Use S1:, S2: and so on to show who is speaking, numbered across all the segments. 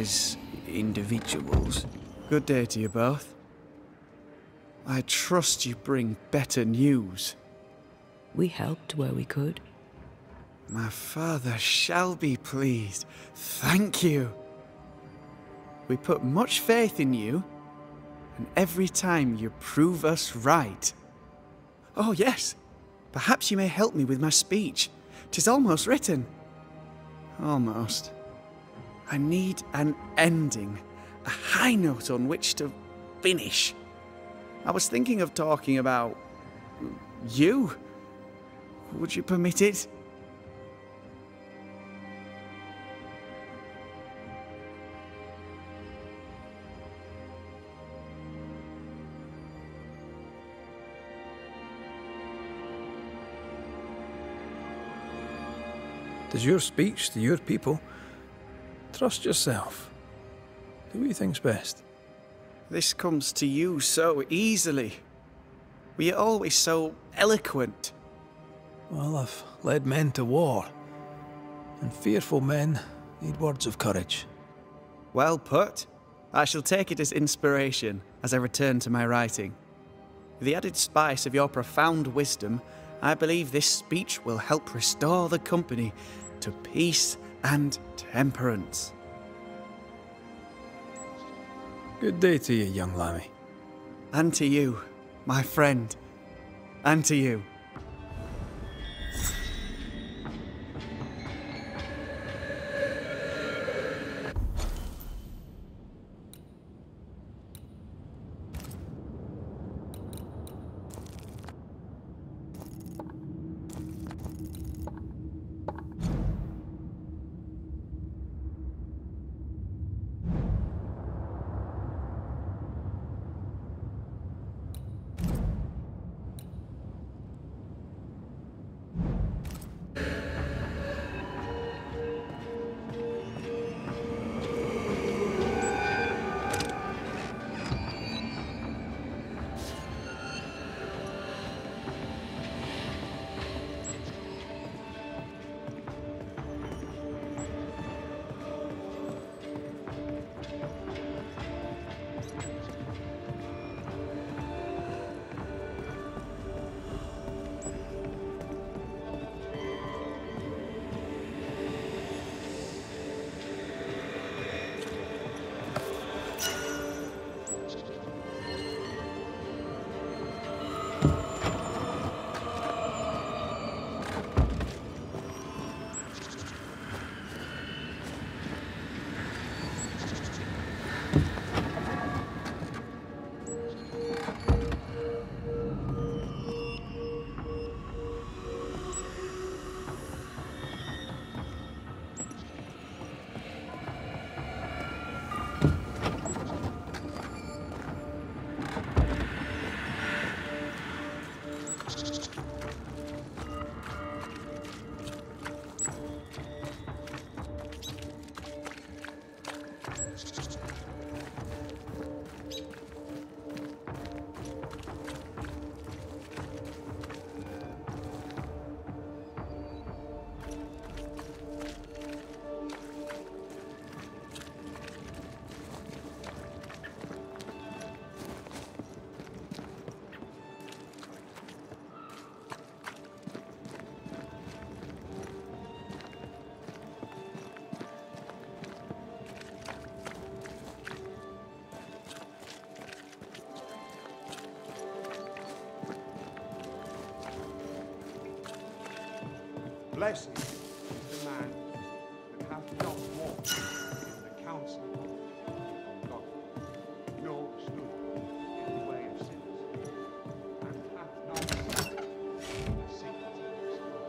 S1: as individuals.
S2: Good day to you both. I trust you bring better news.
S3: We helped where we could.
S2: My father shall be pleased. Thank you. We put much faith in you, and every time you prove us right. Oh yes, perhaps you may help me with my speech. 'Tis almost written. Almost. I need an ending, a high note on which to finish. I was thinking of talking about you. Would you permit it?
S4: It's your speech to your people. Trust yourself. Do what you think's best.
S2: This comes to you so easily. Were you always so eloquent?
S4: Well, I've led men to war, and fearful men need words of courage.
S2: Well put. I shall take it as inspiration as I return to my writing. With the added spice of your profound wisdom, I believe this speech will help restore the company to peace and temperance.
S4: Good day to you, young lammie.
S2: And to you, my friend. And to you.
S5: Blessed is the man that hath not walked in the counsel of God, nor stood in the way of sinners, and hath not sat in the seat of scornful.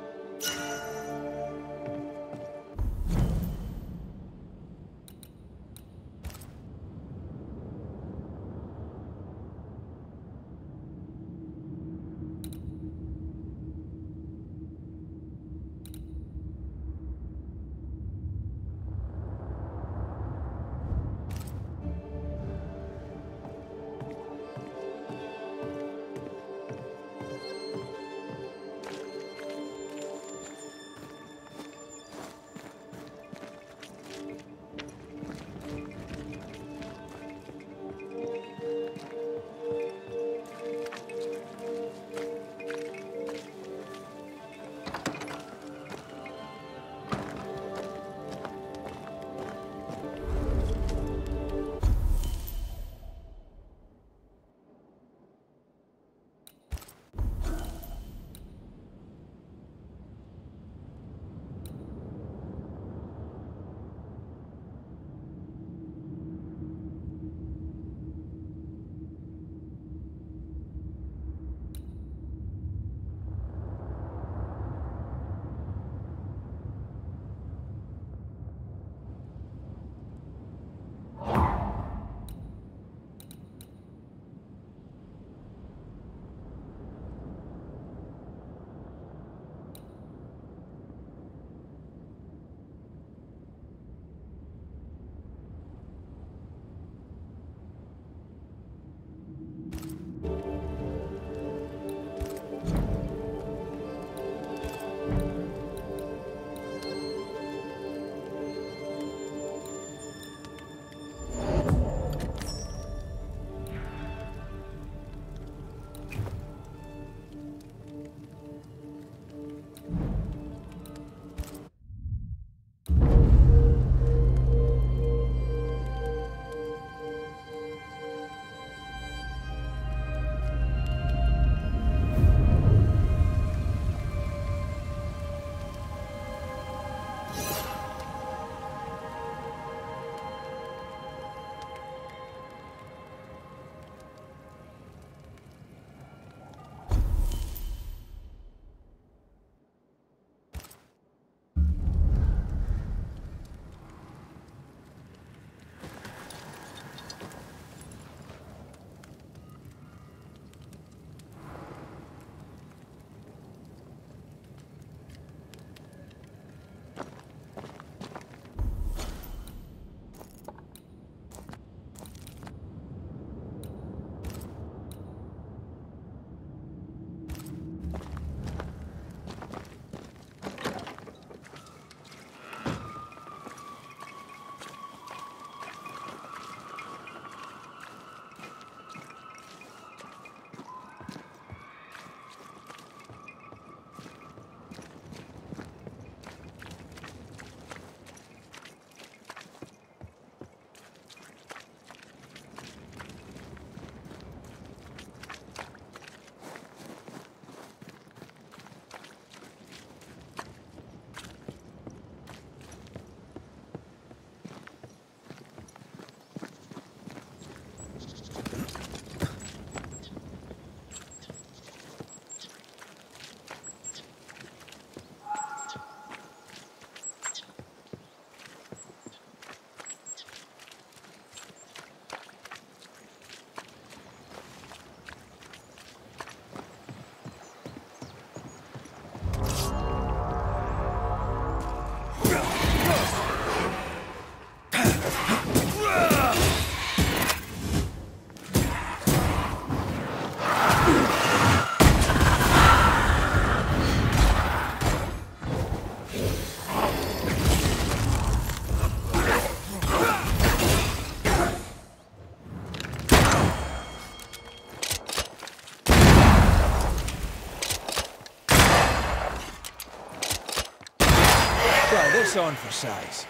S4: Press on for size.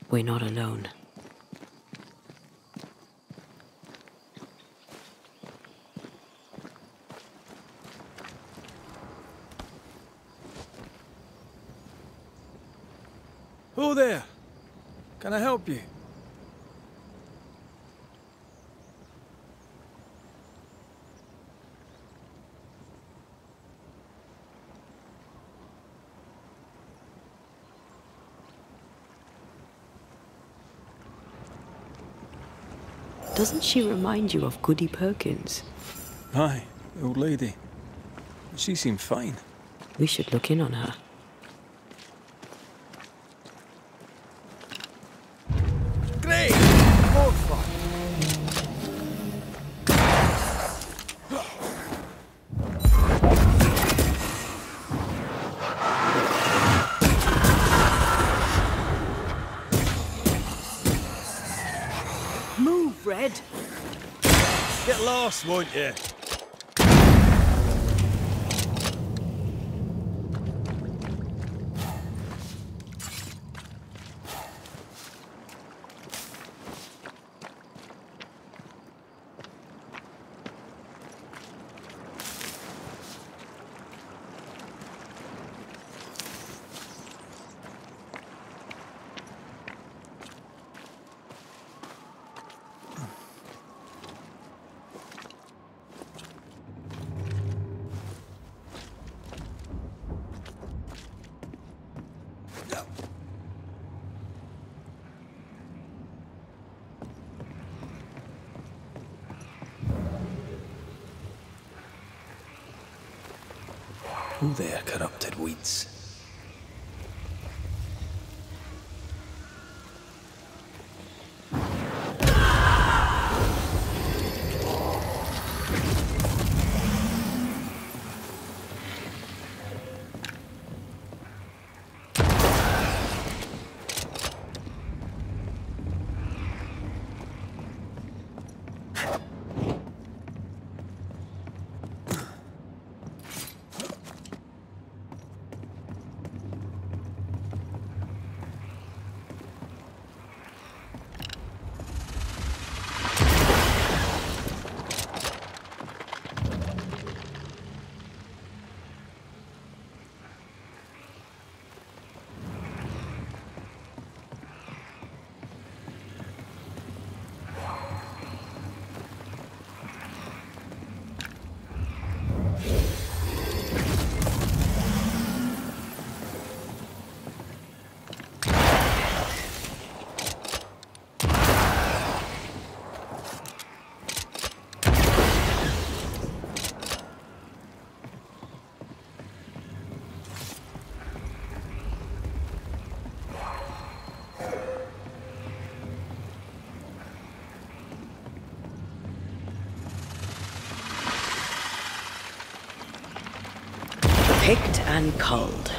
S3: We're not alone.
S4: Who there? Can I help you?
S3: Doesn't she remind you of Goody Perkins?
S4: Aye, the old lady. She seemed fine.
S3: We should look in on her.
S4: Great! More fun!
S3: Move, Red!
S4: Get lost, won't you? Who there, corrupted weeds?
S3: Picked and culled.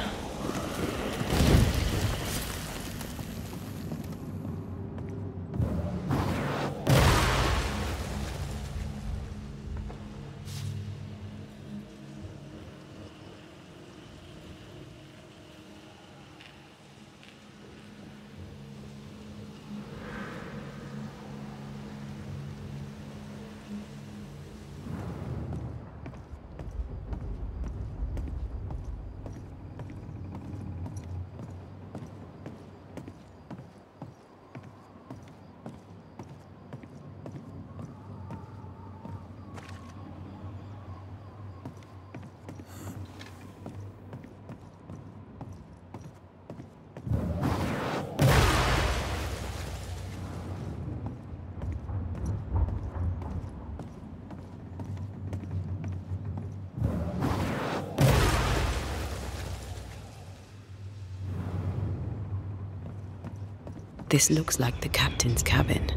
S3: This looks like the captain's cabin,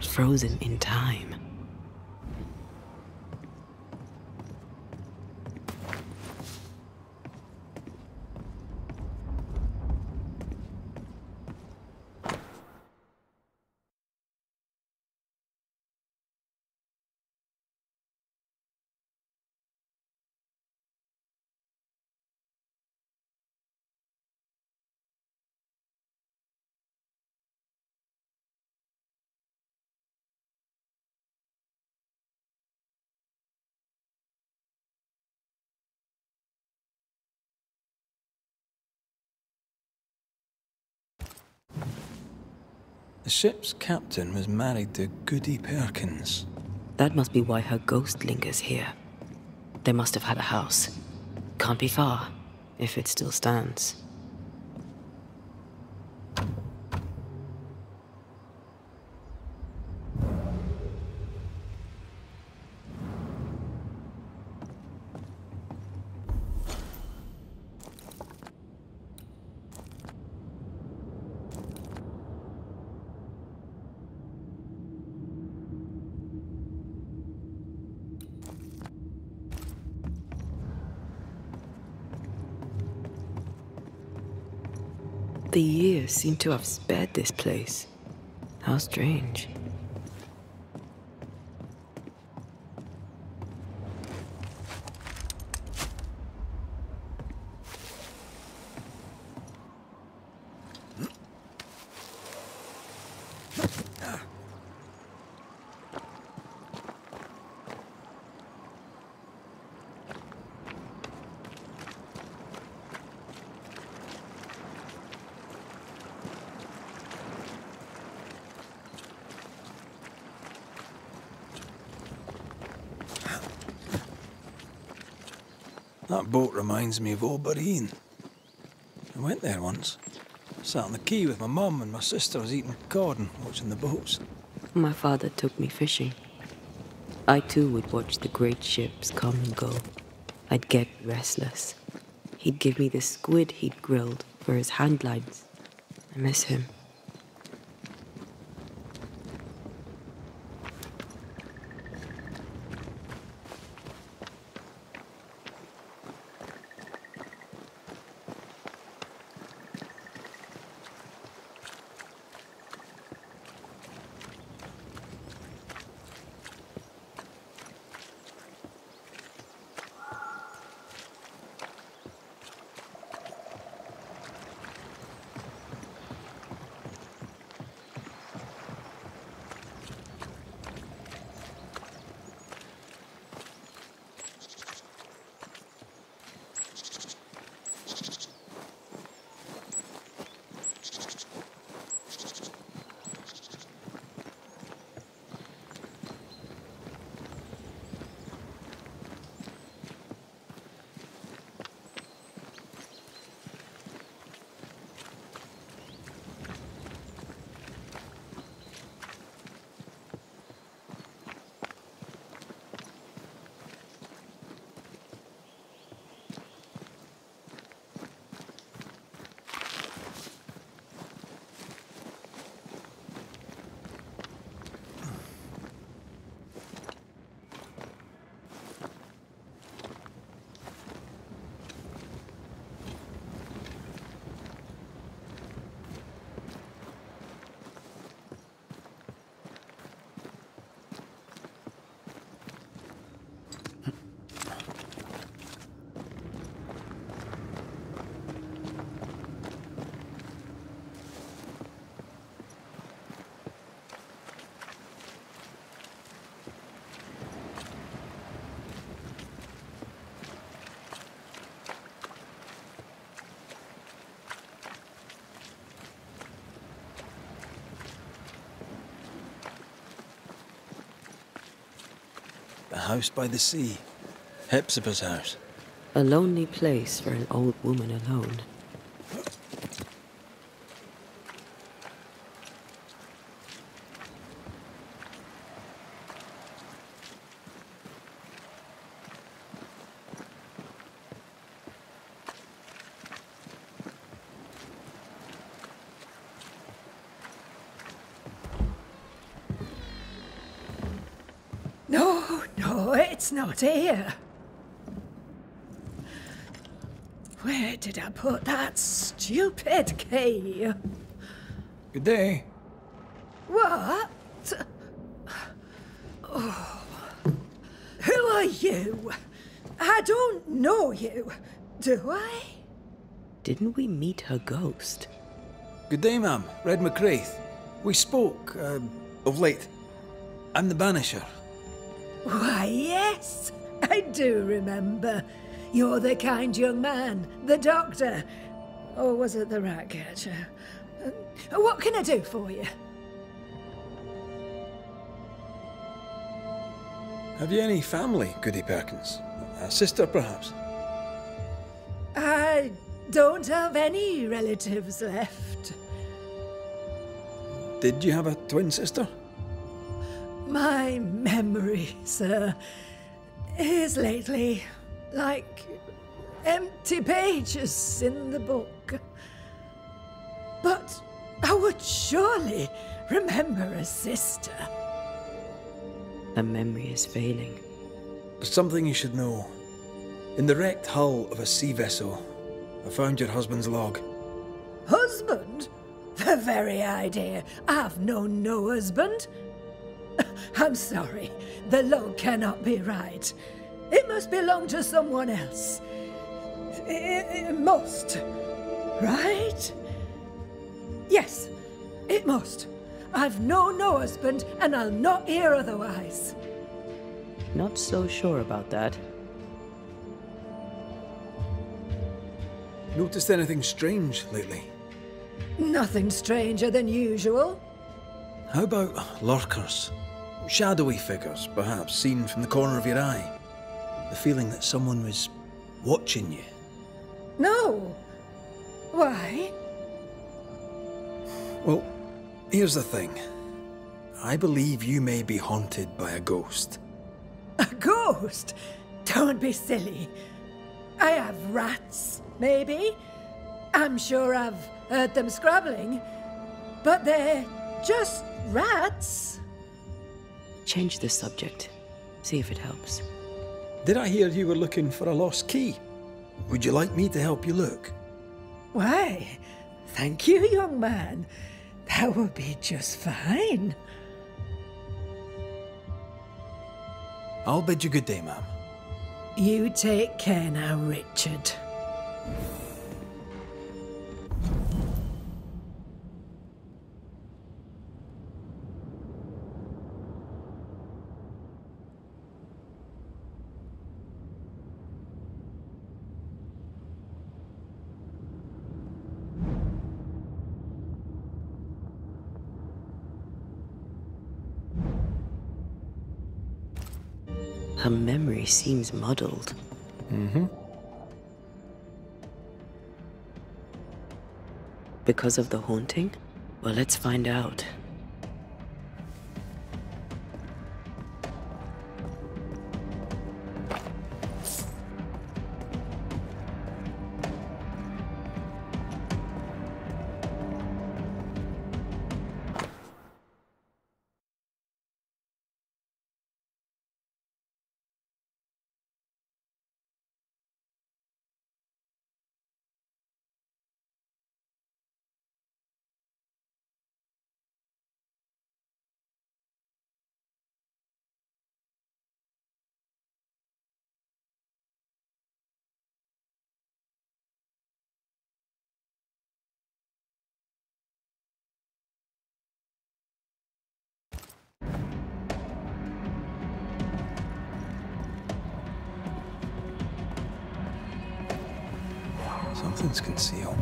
S3: frozen in time.
S4: The ship's captain was married to Goody Perkins.
S3: That must be why her ghost lingers here. They must have had a house. Can't be far, if it still stands. The years seem to have spared this place. How strange.
S4: That boat reminds me of Obereen. I went there once. Sat on the quay with my mum and my sister was eating cod and watching the boats.
S3: My father took me fishing. I too would watch the great ships come and go. I'd get restless. He'd give me the squid he'd grilled for his handlines. I miss him.
S4: The house by the sea. Hepzibah's house.
S3: A lonely place for an old woman alone.
S6: No, it's not here. Where did I put that stupid key?
S4: Good day.
S6: What? Oh. Who are you? I don't know you, do I?
S3: Didn't we meet her ghost?
S4: Good day, ma'am. Red McCraith. We spoke, of late. I'm the Banisher.
S6: Why, yes, I do remember. You're the kind young man, the doctor. Or was it the rat catcher? What can I do for you?
S4: Have you any family, Goody Perkins? A sister, perhaps?
S6: I don't have any relatives left.
S4: Did you have a twin sister?
S6: My memory, sir, is lately like empty pages in the book. But I would surely remember a sister.
S3: Her memory is failing.
S4: There's something you should know. In the wrecked hull of a sea vessel, I found your husband's log.
S6: Husband? The very idea. I've known no husband. I'm sorry. The log cannot be right. It must belong to someone else. It must. Right? Yes, it must. I've known no husband, and I'll not hear otherwise.
S3: Not so sure about that.
S4: Noticed anything strange lately?
S6: Nothing stranger than usual.
S4: How about lurkers? Shadowy figures, perhaps, seen from the corner of your eye. The feeling that someone was watching you.
S6: No. Why?
S4: Well, here's the thing. I believe you may be haunted by a ghost.
S6: A ghost? Don't be silly. I have rats, maybe. I'm sure I've heard them scrabbling. But they're just rats.
S3: Change the subject. See if it helps.
S4: Did I hear you were looking for a lost key? Would you like me to help you look?
S6: Why, thank you, young man. That would be just fine.
S4: I'll bid you good day, ma'am.
S6: You take care now, Richard.
S3: Her memory seems muddled.
S4: Mm-hmm.
S3: Because of the haunting? Well, let's find out.
S4: Something's concealed.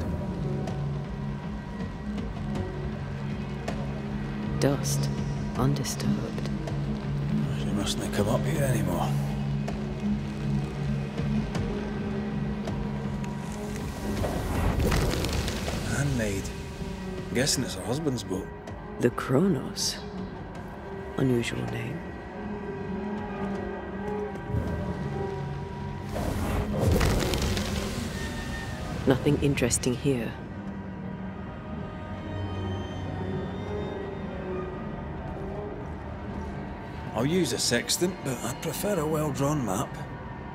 S3: Dust. Undisturbed.
S4: She mustn't come up here anymore. Handmade. I'm guessing it's her husband's boat.
S3: The Kronos. Unusual name. Nothing interesting here.
S4: I'll use a sextant, but I'd prefer a well-drawn map.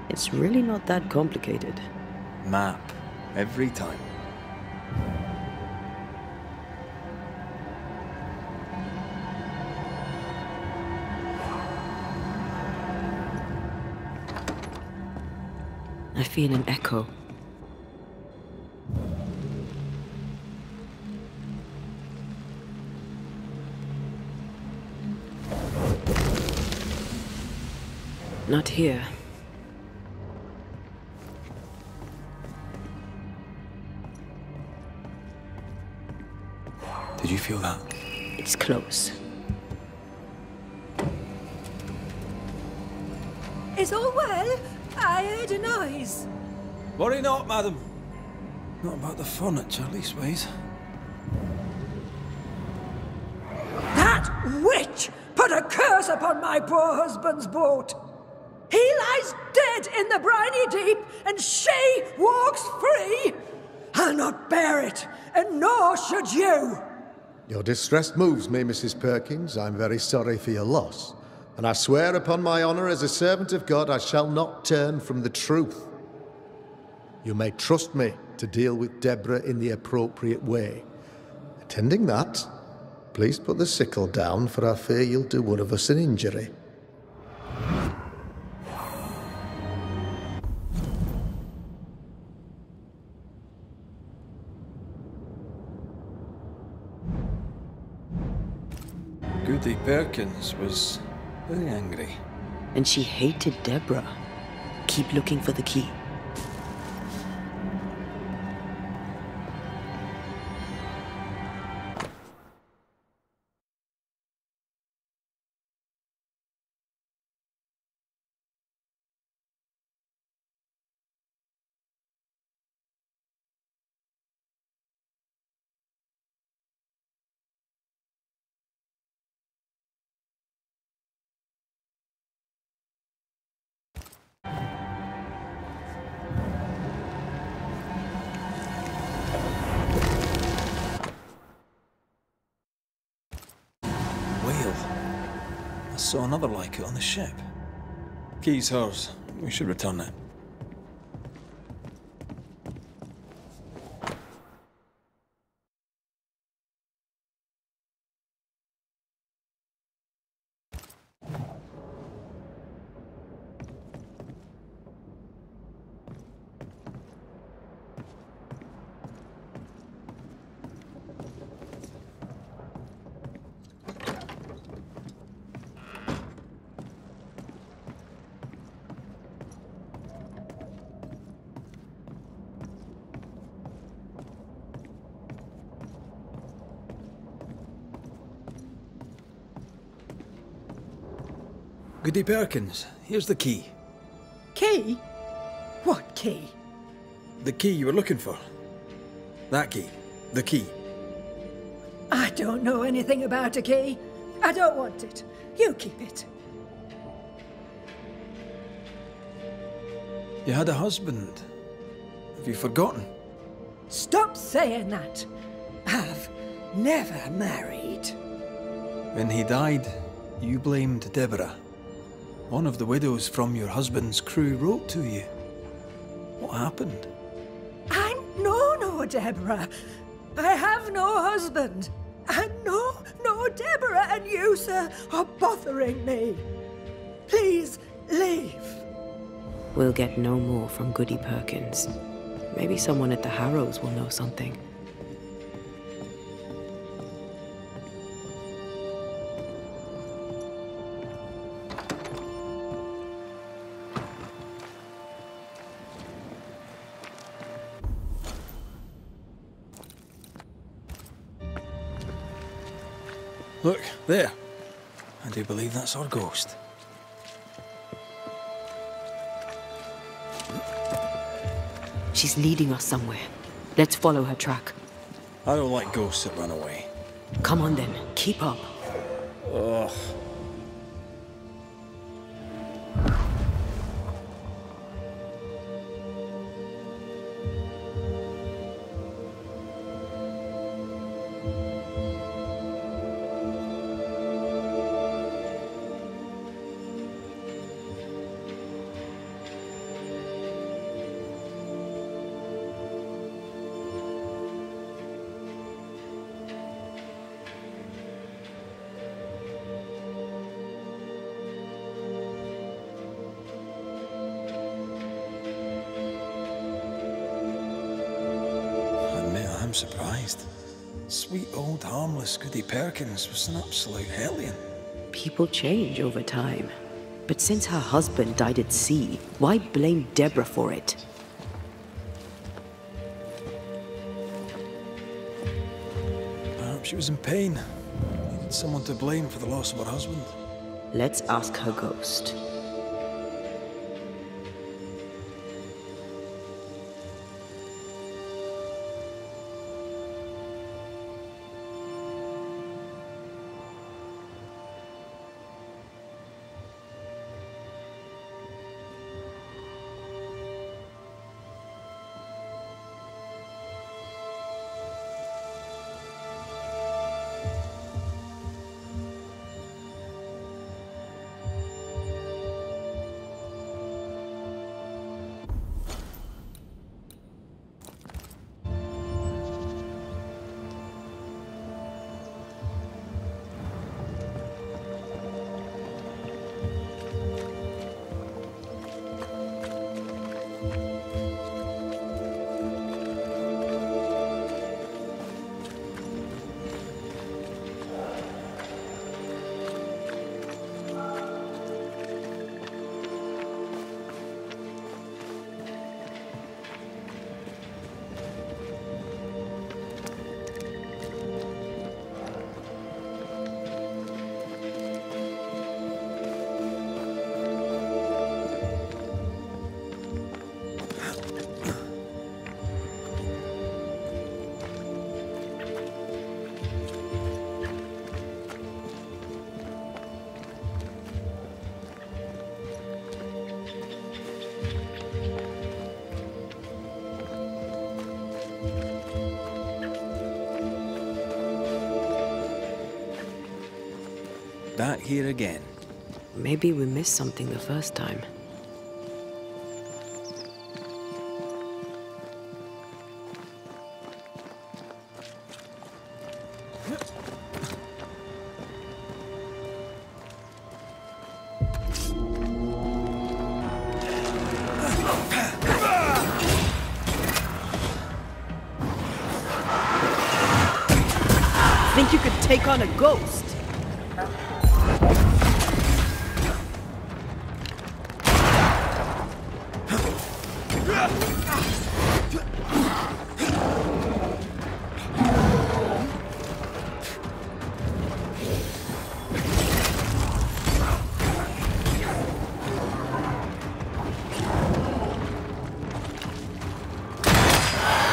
S3: It's really not that complicated.
S4: Map. Every time.
S3: I feel an echo. Not here.
S4: Did you feel that?
S3: It's close.
S6: Is all well? I heard a noise.
S4: Worry not, madam. Not about the furniture, leastways.
S6: That witch put a curse upon my poor husband's boat. He lies dead in the briny deep, and she walks free. I'll not bear it, and nor should you.
S7: Your distress moves me, Mrs. Perkins. I'm very sorry for your loss. And I swear upon my honour as a servant of God, I shall not turn from the truth. You may trust me to deal with Deborah in the appropriate way. Attending that, please put the sickle down, for I fear you'll do one of us an injury.
S4: Goody Perkins was very angry.
S3: And she hated Deborah. Keep looking for the key.
S4: I saw another like it on the ship. Key's hers. We should return it. Goody Perkins, here's the key.
S6: Key? What key?
S4: The key you were looking for. That key. The key.
S6: I don't know anything about a key. I don't want it. You keep it.
S4: You had a husband. Have you forgotten?
S6: Stop saying that. I've never married.
S4: When he died, you blamed Deborah. One of the widows from your husband's crew wrote to you. What happened?
S6: I know no Deborah. I have no husband. I know no Deborah, and you, sir, are bothering me. Please, leave.
S3: We'll get no more from Goody Perkins. Maybe someone at the Harrows will know something.
S4: Look, there. I do believe that's our ghost.
S3: She's leading us somewhere. Let's follow her track.
S4: I don't like ghosts that run away.
S3: Come on then, keep up.
S4: Ugh. I'm surprised. Sweet old harmless Goody Perkins was an absolute hellion.
S3: People change over time. But since her husband died at sea, why blame Deborah for it?
S4: Perhaps she was in pain. Needed someone to blame for the loss of her husband.
S3: Let's ask her ghost.
S1: That here again.
S3: Maybe we missed something the first time. Think you could take on a ghost?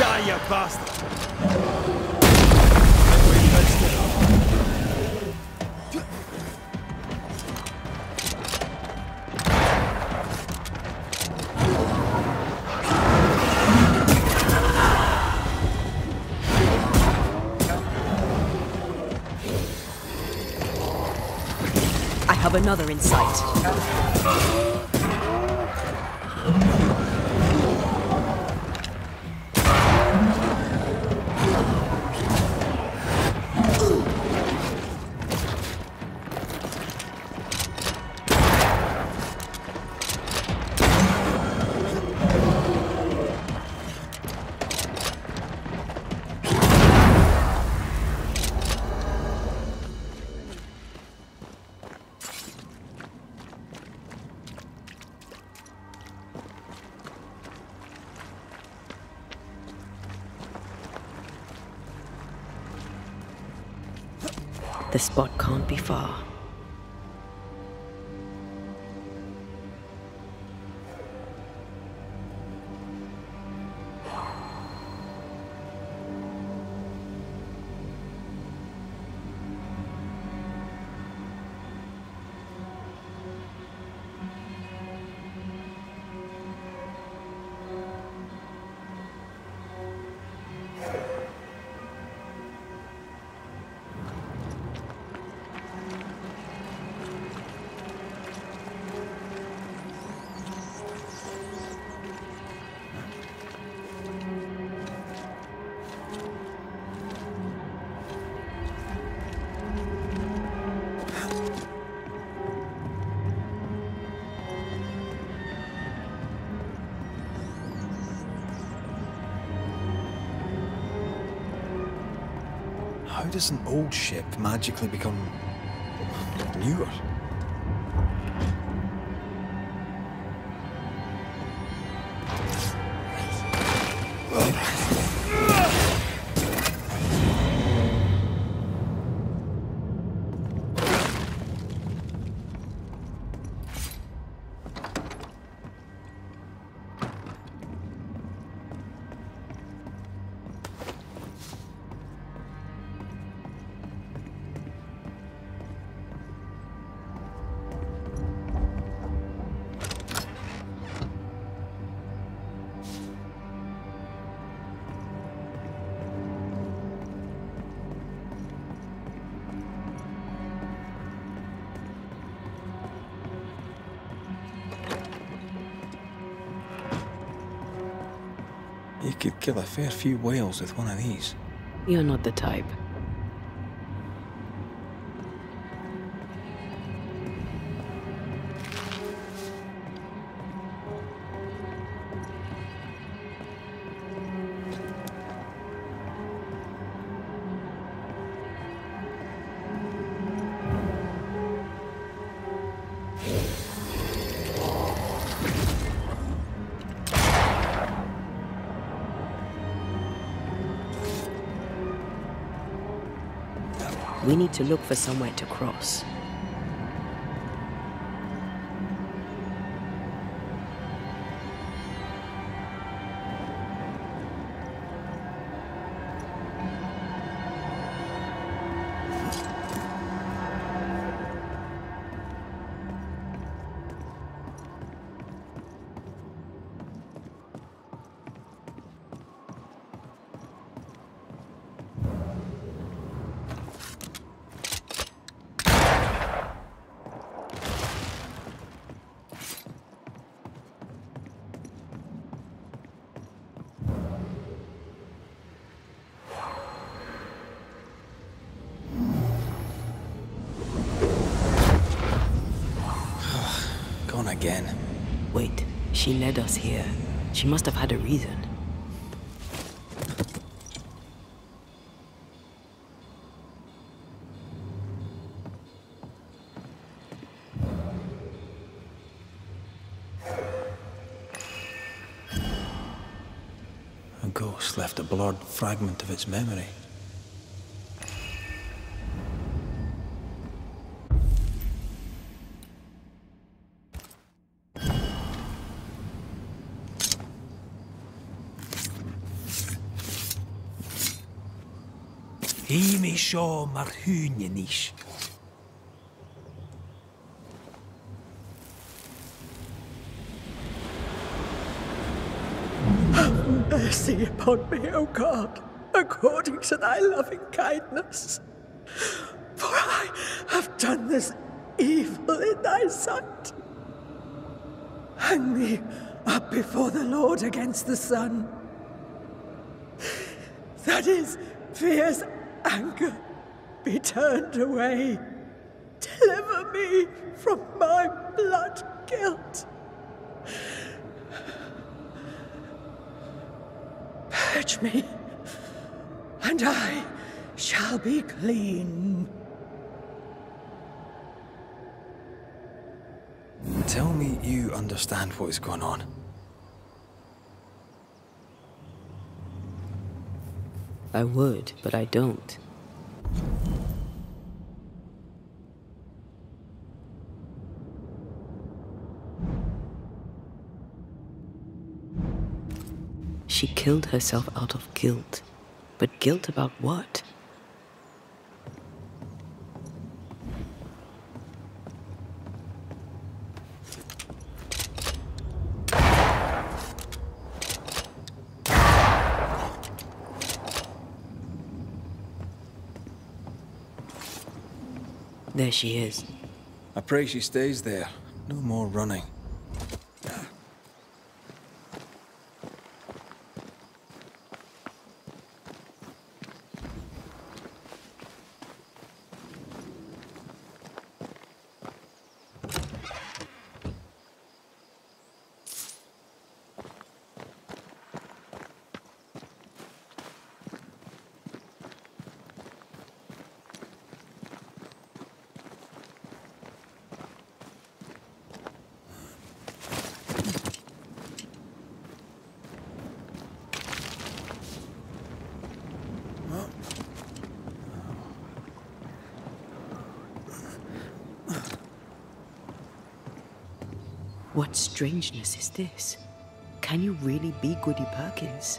S1: Die, you bastard!
S3: I have another in sight. The spot can't be far.
S4: How does an old ship magically become newer? You could kill a fair few whales with one of these.
S3: You're not the type. We need to look for somewhere to cross.
S4: Again.
S3: Wait, she led us here. She must have had a reason.
S4: A ghost left a blurred fragment of its memory.
S1: Himi seo mar húne níos.
S6: Have mercy upon me, O God, according to thy loving kindness. For I have done this evil in thy sight. Hang me up before the Lord against the sun. That is, fierce anger be turned away. Deliver me from my blood guilt. Purge me, and I shall be clean.
S4: Tell me you understand what is going on.
S3: I would, but I don't. She killed herself out of guilt. But guilt about what? There she is.
S4: I pray she stays there. No more running.
S3: What strangeness is this? Can you really be Goody Perkins?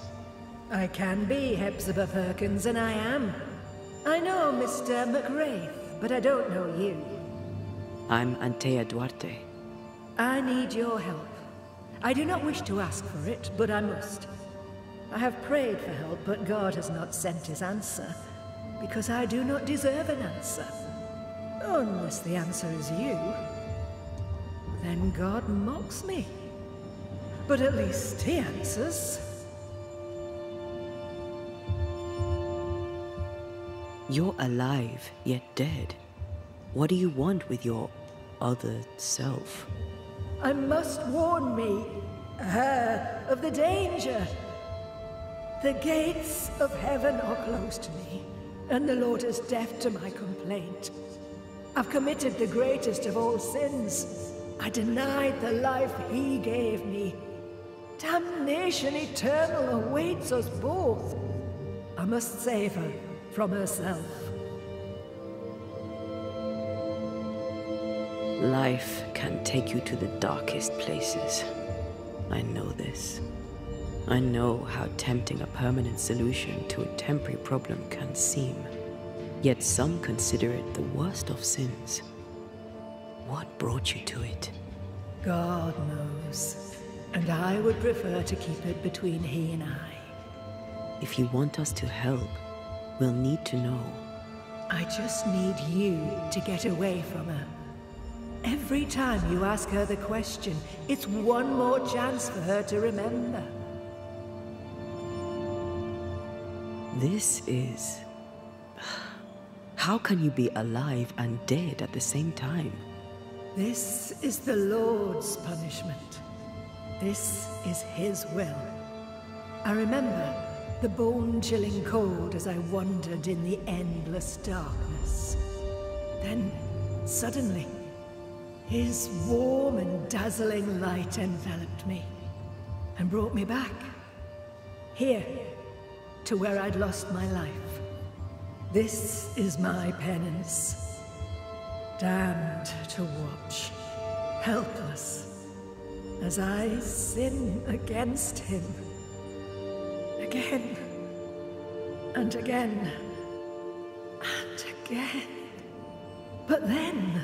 S6: I can be Hepzibah Perkins, and I am. I know Mr. McWraith, but I don't know you.
S3: I'm Antea Duarte.
S6: I need your help. I do not wish to ask for it, but I must. I have prayed for help, but God has not sent his answer, because I do not deserve an answer. Unless the answer is you. Then God mocks me. But at least he answers.
S3: You're alive, yet dead. What do you want with your other self?
S6: I must warn me, her, of the danger. The gates of heaven are closed to me, and the Lord is deaf to my complaint. I've committed the greatest of all sins. I denied the life he gave me. Damnation eternal awaits us both. I must save her from herself.
S3: Life can take you to the darkest places. I know this. I know how tempting a permanent solution to a temporary problem can seem. Yet some consider it the worst of sins. What brought you to it?
S6: God knows. And I would prefer to keep it between he and I.
S3: If you want us to help, we'll need to know.
S6: I just need you to get away from her. Every time you ask her the question, it's one more chance for her to remember.
S3: This is... How can you be alive and dead at the same time?
S6: This is the Lord's punishment. This is his will. I remember the bone-chilling cold as I wandered in the endless darkness. Then, suddenly, his warm and dazzling light enveloped me and brought me back. Here, to where I'd lost my life. This is my penance. Damned to watch, helpless, as I sin against him. Again, and again, and again. But then,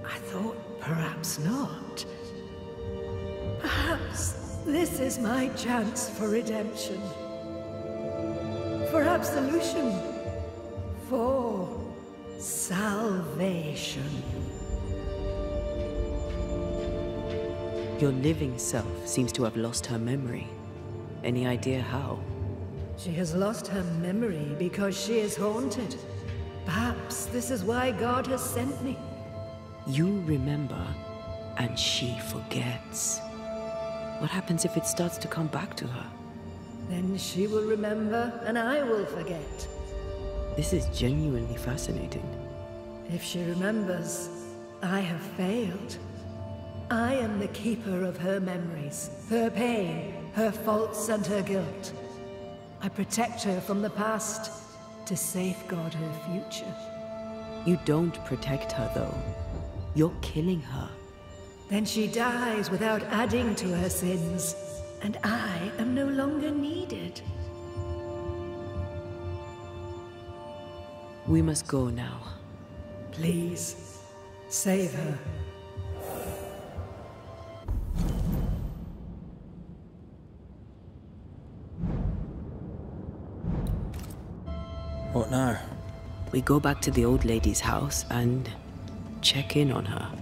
S6: I thought perhaps not. Perhaps this is my chance for redemption. For absolution. For salvation.
S3: Your living self seems to have lost her memory. Any idea how?
S6: She has lost her memory because she is haunted. Perhaps this is why God has sent me.
S3: You remember, and she forgets. What happens if it starts to come back to her?
S6: Then she will remember, and I will forget.
S3: This is genuinely fascinating.
S6: If she remembers, I have failed. I am the keeper of her memories, her pain, her faults and her guilt. I protect her from the past to safeguard her future.
S3: You don't protect her, though. You're killing her.
S6: Then she dies without adding to her sins, and I am no longer needed.
S3: We must go now.
S6: Please, save her.
S4: What now?
S3: We go back to the old lady's house and check in on her.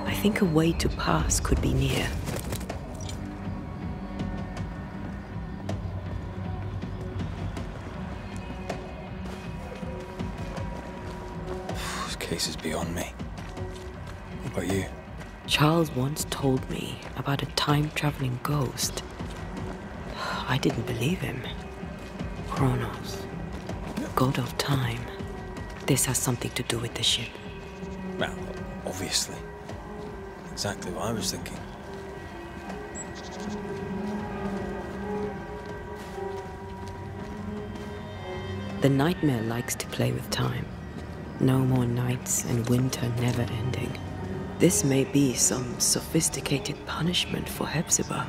S3: I think a way to pass could be near.
S4: This case is beyond me. What about you?
S3: Charles once told me about a time-traveling ghost. I didn't believe him. Kronos, god of time. This has something to do with the ship.
S4: Well, Obviously. Exactly what I was thinking.
S3: The nightmare likes to play with time. No more nights and winter never ending. This may be some sophisticated punishment for Hepzibah.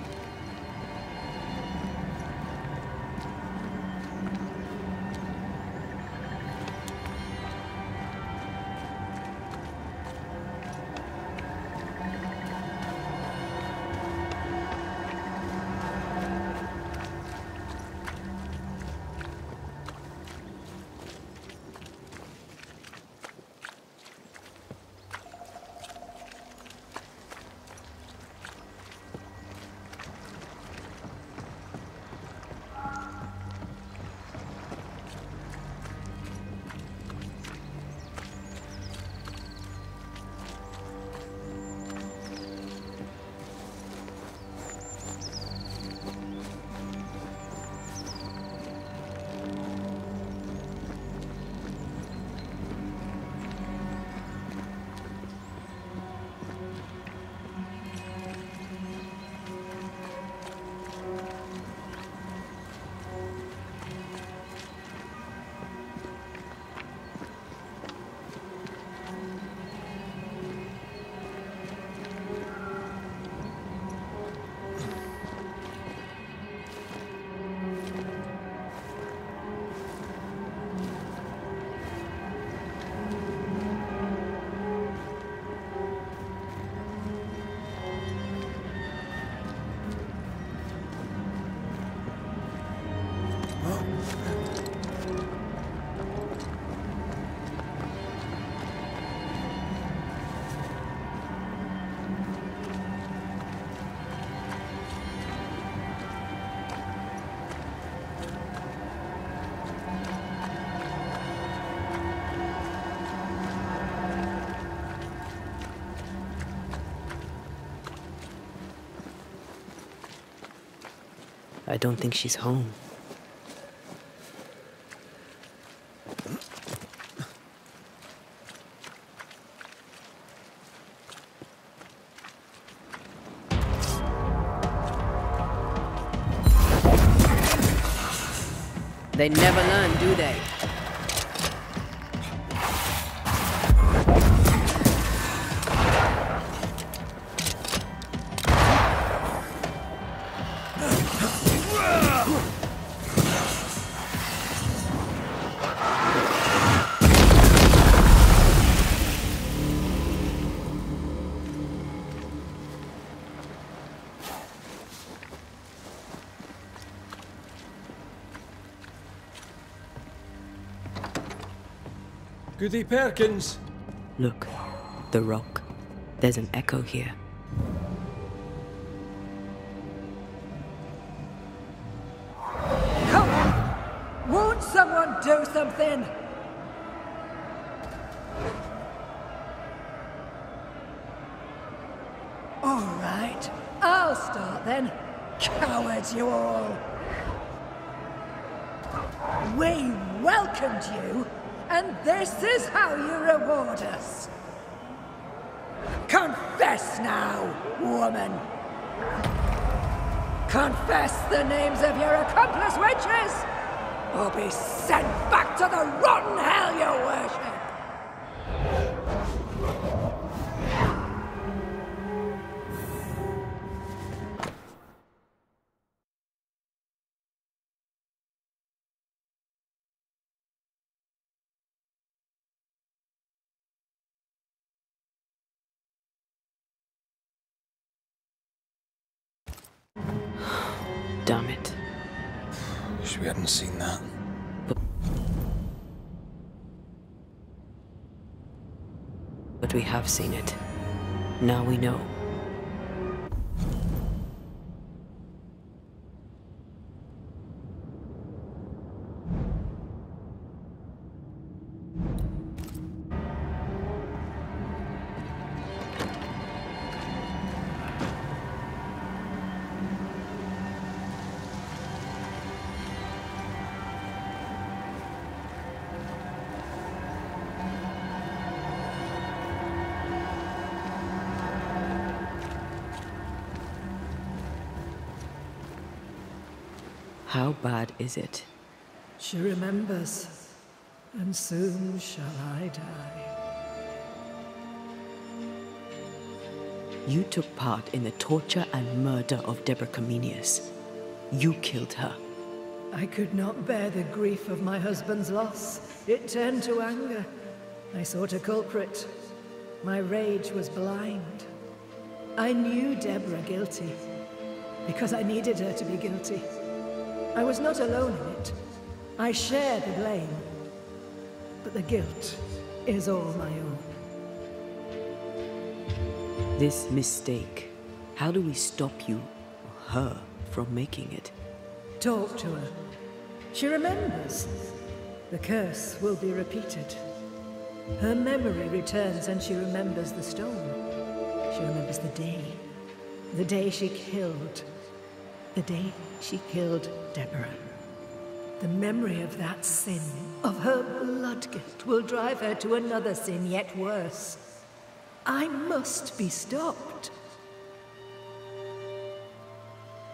S3: I don't think she's home. They never learn, do they?
S4: Goody Perkins!
S3: Look, the rock. There's an echo here.
S6: Come on! Won't someone do something? All right, I'll start then. Cowards you all! We welcomed you, and this is how you reward us. Confess now, woman. Confess the names of your accomplice witches, or be sent back to the rotten hell you worship.
S3: Damn it.
S4: Wish we hadn't seen that.
S3: But we have seen it. Now we know. How bad is it?
S6: She remembers, and soon shall I die.
S3: You took part in the torture and murder of Deborah Comenius. You killed her.
S6: I could not bear the grief of my husband's loss. It turned to anger. I sought a culprit. My rage was blind. I knew Deborah guilty, because I needed her to be guilty. I was not alone in it. I share the blame. But the guilt is all my own.
S3: This mistake, how do we stop you, or her, from making it?
S6: Talk to her. She remembers. The curse will be repeated. Her memory returns and she remembers the stone. She remembers the day she killed. The day she killed Deborah. The memory of that sin, of her blood guilt, will drive her to another sin yet worse. I must be stopped.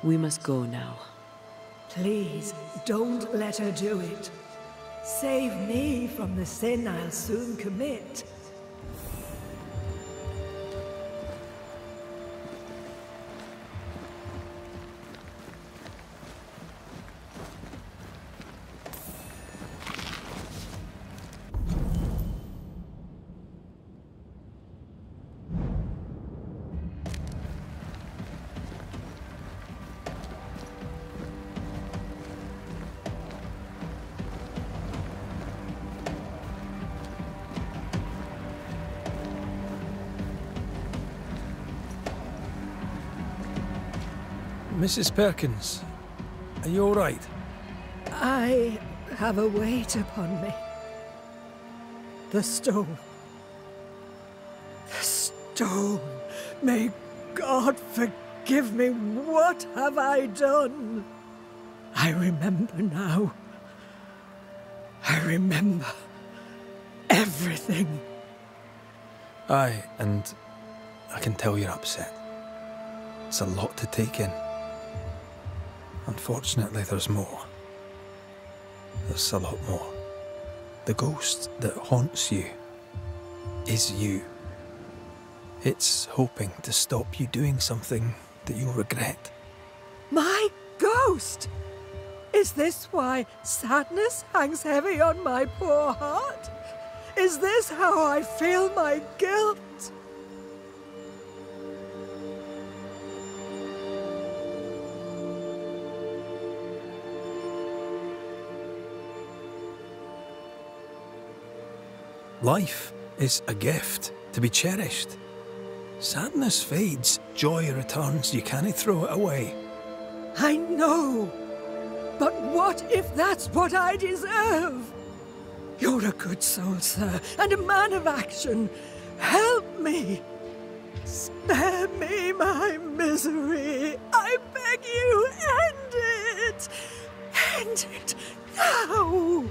S3: We must go now.
S6: Please, don't let her do it. Save me from the sin I'll soon commit.
S4: Mrs. Perkins, are you all right?
S6: I have a weight upon me. The stone. The stone. May God forgive me. What have I done? I remember now. I remember everything.
S4: Aye, and I can tell you're upset. It's a lot to take in. Unfortunately, there's more. There's a lot more. The ghost that haunts you is you. It's hoping to stop you doing something that you'll regret.
S6: My ghost! Is this why sadness hangs heavy on my poor heart? Is this how I feel my guilt?
S4: Life is a gift to be cherished. Sadness fades, joy returns, you can't throw it away.
S6: I know, but what if that's what I deserve? You're a good soul, sir, and a man of action. Help me. Spare me my misery. I beg you, end it. End it now.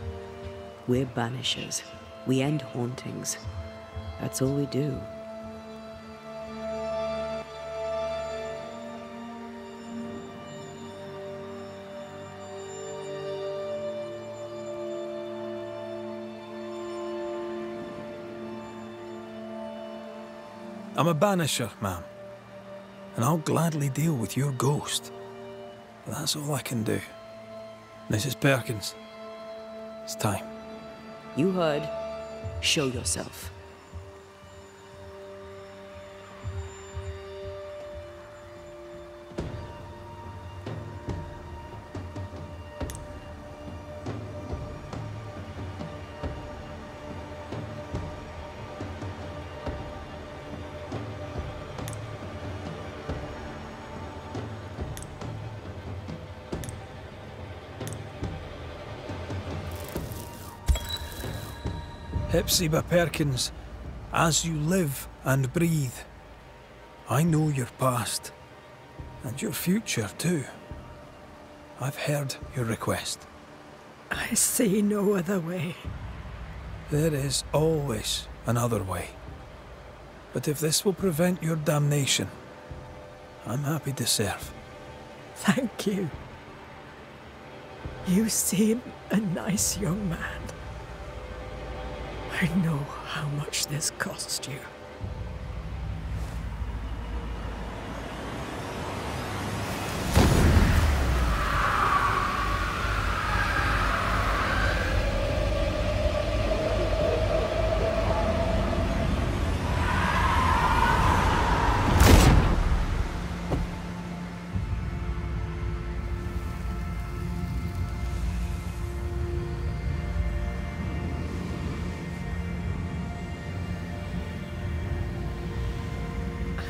S3: We're Banishers. We end hauntings. That's all we do.
S4: I'm a banisher, ma'am, and I'll gladly deal with your ghost. But that's all I can do. Mrs. Perkins, it's time.
S3: You heard. Show yourself.
S4: Hepzibah Perkins, as you live and breathe, I know your past, and your future too. I've heard your request.
S6: I see no other way.
S4: There is always another way. But if this will prevent your damnation, I'm happy to serve.
S6: Thank you. You seem a nice young man. I know how much this cost you.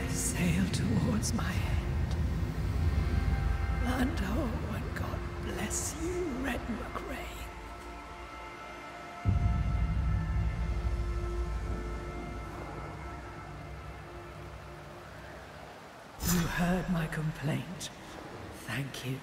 S6: Sail towards my end. Land ho, and God bless you, Red McRae. You heard my complaint. Thank you.